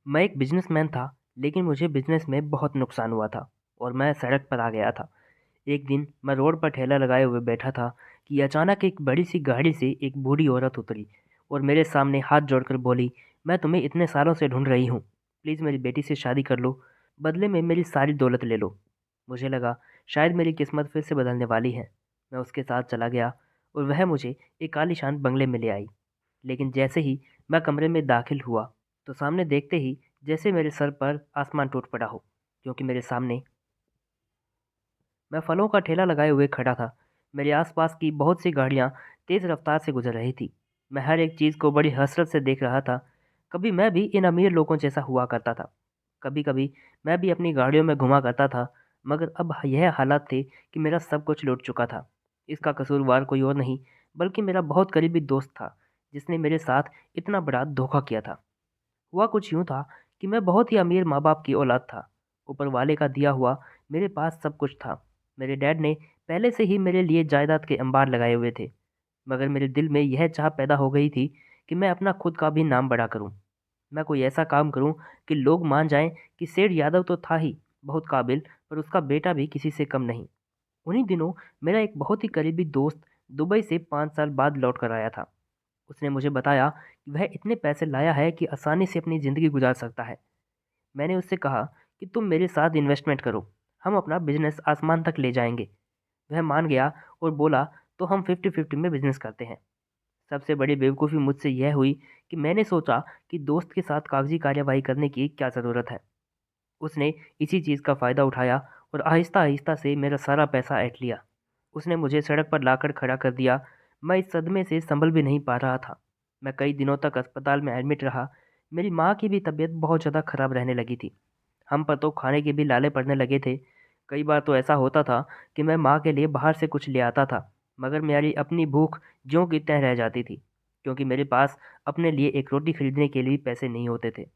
मैं एक बिज़नेसमैन था, लेकिन मुझे बिज़नेस में बहुत नुकसान हुआ था और मैं सड़क पर आ गया था। एक दिन मैं रोड पर ठेला लगाए हुए बैठा था कि अचानक एक बड़ी-सी गाड़ी से एक बूढ़ी औरत उतरी और मेरे सामने हाथ जोड़कर बोली, "मैं तुम्हें इतने सालों से ढूँढ रही हूँ। प्लीज़ मेरी बेटी से शादी कर लो, बदले में मेरी सारी दौलत ले लो।" मुझे लगा शायद मेरी किस्मत फिर से बदलने वाली है। मैं उसके साथ चला गया और वह मुझे एक आलीशान बंगले में ले आई। लेकिन जैसे ही मैं कमरे में दाखिल हुआ, तो सामने देखते ही जैसे मेरे सर पर आसमान टूट पड़ा हो, क्योंकि मेरे सामने मैं फलों का ठेला लगाए हुए खड़ा था। मेरे आसपास की बहुत सी गाड़ियां तेज रफ्तार से गुजर रही थी। मैं हर एक चीज़ को बड़ी हसरत से देख रहा था। कभी मैं भी इन अमीर लोगों जैसा हुआ करता था। कभी कभी मैं भी अपनी गाड़ियों में घुमा करता था। मगर अब यह हालात थे कि मेरा सब कुछ लूट चुका था। इसका कसूरवार कोई और नहीं, बल्कि मेरा बहुत करीबी दोस्त था, जिसने मेरे साथ इतना बड़ा धोखा किया था। हुआ कुछ यूँ था कि मैं बहुत ही अमीर माँ-बाप की औलाद था। ऊपर वाले का दिया हुआ मेरे पास सब कुछ था। मेरे डैड ने पहले से ही मेरे लिए जायदाद के अंबार लगाए हुए थे। मगर मेरे दिल में यह चाह पैदा हो गई थी कि मैं अपना खुद का भी नाम बड़ा करूं। मैं कोई ऐसा काम करूं कि लोग मान जाएं कि सेठ यादव तो था ही बहुत काबिल, पर उसका बेटा भी किसी से कम नहीं। उन्हीं दिनों मेरा एक बहुत ही करीबी दोस्त दुबई से 5 साल बाद लौट कर आया था। उसने मुझे बताया कि वह इतने पैसे लाया है कि आसानी से अपनी ज़िंदगी गुजार सकता है। मैंने उससे कहा कि तुम मेरे साथ इन्वेस्टमेंट करो, हम अपना बिजनेस आसमान तक ले जाएंगे। वह मान गया और बोला, तो हम 50-50 में बिजनेस करते हैं। सबसे बड़ी बेवकूफ़ी मुझसे यह हुई कि मैंने सोचा कि दोस्त के साथ कागजी कार्यवाही करने की क्या ज़रूरत है। उसने इसी चीज़ का फ़ायदा उठाया और आहिस्ता आहिस्ता से मेरा सारा पैसा ऐंठ लिया। उसने मुझे सड़क पर लाकर खड़ा कर दिया। मैं इस सदमे से संभल भी नहीं पा रहा था। मैं कई दिनों तक अस्पताल में एडमिट रहा। मेरी माँ की भी तबीयत बहुत ज़्यादा खराब रहने लगी थी। हम पर तो खाने के भी लाले पड़ने लगे थे। कई बार तो ऐसा होता था कि मैं माँ के लिए बाहर से कुछ ले आता था, मगर मेरी अपनी भूख ज्यों की त्यों रह जाती थी, क्योंकि मेरे पास अपने लिए एक रोटी खरीदने के लिए पैसे नहीं होते थे।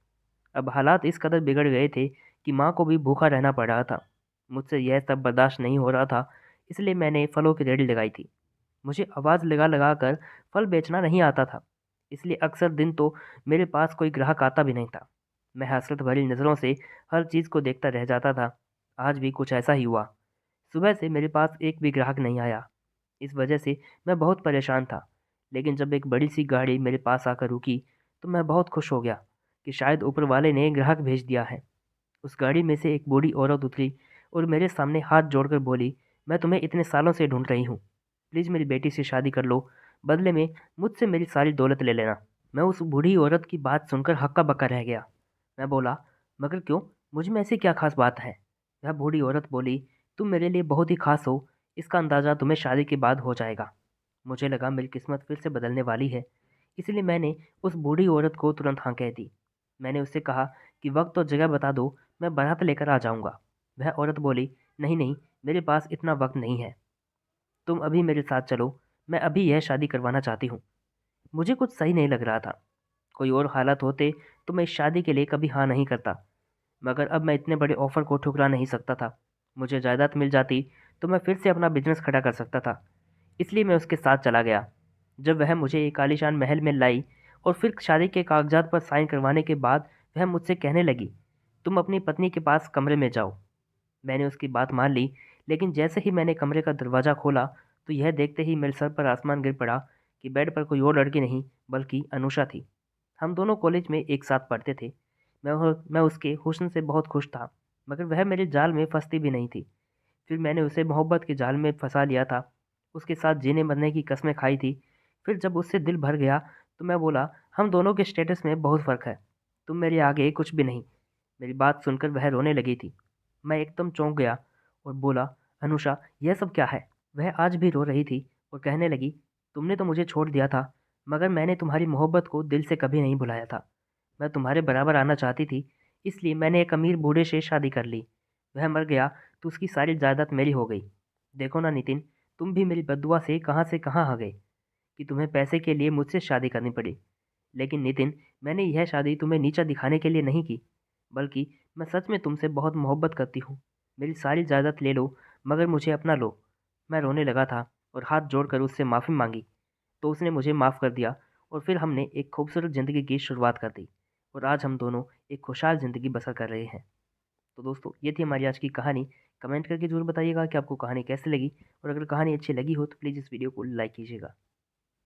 अब हालात इस कदर बिगड़ गए थे कि माँ को भी भूखा रहना पड़ रहा था। मुझसे यह सब बर्दाश्त नहीं हो रहा था, इसलिए मैंने फलों की रेहड़ी लगाई थी। मुझे आवाज़ लगा लगा कर फल बेचना नहीं आता था, इसलिए अक्सर दिन तो मेरे पास कोई ग्राहक आता भी नहीं था। मैं हसरत भरी नज़रों से हर चीज़ को देखता रह जाता था। आज भी कुछ ऐसा ही हुआ। सुबह से मेरे पास एक भी ग्राहक नहीं आया। इस वजह से मैं बहुत परेशान था। लेकिन जब एक बड़ी सी गाड़ी मेरे पास आकर रुकी, तो मैं बहुत खुश हो गया कि शायद ऊपर वाले ने ग्राहक भेज दिया है। उस गाड़ी में से एक बूढ़ी औरत उतरी और मेरे सामने हाथ जोड़कर बोली, "मैं तुम्हें इतने सालों से ढूंढ रही हूँ। प्लीज़ मेरी बेटी से शादी कर लो, बदले में मुझसे मेरी सारी दौलत ले लेना।" मैं उस बूढ़ी औरत की बात सुनकर हक्का-बक्का रह गया। मैं बोला, "मगर क्यों? मुझ में ऐसी क्या खास बात है?" वह बूढ़ी औरत बोली, "तुम मेरे लिए बहुत ही खास हो, इसका अंदाज़ा तुम्हें शादी के बाद हो जाएगा।" मुझे लगा मेरी किस्मत फिर से बदलने वाली है, इसलिए मैंने उस बूढ़ी औरत को तुरंत हाँ कह दी। मैंने उससे कहा कि वक्त और जगह बता दो, मैं बारात लेकर आ जाऊंगा। वह औरत बोली, "नहीं नहीं, मेरे पास इतना वक्त नहीं है। तुम अभी मेरे साथ चलो, मैं अभी यह शादी करवाना चाहती हूँ।" मुझे कुछ सही नहीं लग रहा था। कोई और हालात होते तो मैं इस शादी के लिए कभी हाँ नहीं करता, मगर अब मैं इतने बड़े ऑफर को ठुकरा नहीं सकता था। मुझे जायदाद मिल जाती तो मैं फिर से अपना बिजनेस खड़ा कर सकता था। इसलिए मैं उसके साथ चला गया। जब वह मुझे एक आलीशान महल में लाई और फिर शादी के कागजात पर साइन करवाने के बाद वह मुझसे कहने लगी, "तुम अपनी पत्नी के पास कमरे में जाओ।" मैंने उसकी बात मान ली, लेकिन जैसे ही मैंने कमरे का दरवाज़ा खोला, तो यह देखते ही मेरे सर पर आसमान गिर पड़ा कि बेड पर कोई और लड़की नहीं, बल्कि अनुषा थी। हम दोनों कॉलेज में एक साथ पढ़ते थे। मैं उसके हुस्न से बहुत खुश था, मगर वह मेरे जाल में फंसती भी नहीं थी। फिर मैंने उसे मोहब्बत के जाल में फंसा लिया था, उसके साथ जीने मरने की कस्में खाई थी। फिर जब उससे दिल भर गया, तो मैं बोला, "हम दोनों के स्टेटस में बहुत फ़र्क है, तुम मेरे आगे कुछ भी नहीं।" मेरी बात सुनकर वह रोने लगी थी। मैं एकदम चौंक गया और बोला, "अनुषा, यह सब क्या है?" वह आज भी रो रही थी और कहने लगी, "तुमने तो मुझे छोड़ दिया था, मगर मैंने तुम्हारी मोहब्बत को दिल से कभी नहीं भुलाया था। मैं तुम्हारे बराबर आना चाहती थी, इसलिए मैंने एक अमीर बूढ़े से शादी कर ली। वह मर गया तो उसकी सारी जायदाद मेरी हो गई। देखो ना नितिन, तुम भी मेरी बद्दुआ से कहाँ आ गए कि तुम्हें पैसे के लिए मुझसे शादी करनी पड़ी। लेकिन नितिन, मैंने यह शादी तुम्हें नीचा दिखाने के लिए नहीं की, बल्कि मैं सच में तुमसे बहुत मोहब्बत करती हूँ। मेरी सारी जायदाद ले लो, मगर मुझे अपना लो।" मैं रोने लगा था और हाथ जोड़कर उससे माफ़ी मांगी, तो उसने मुझे माफ़ कर दिया और फिर हमने एक खूबसूरत ज़िंदगी की शुरुआत कर दी। और आज हम दोनों एक खुशहाल ज़िंदगी बसर कर रहे हैं। तो दोस्तों, ये थी हमारी आज की कहानी। कमेंट करके ज़रूर बताइएगा कि आपको कहानी कैसी लगी, और अगर कहानी अच्छी लगी हो तो प्लीज़ इस वीडियो को लाइक कीजिएगा।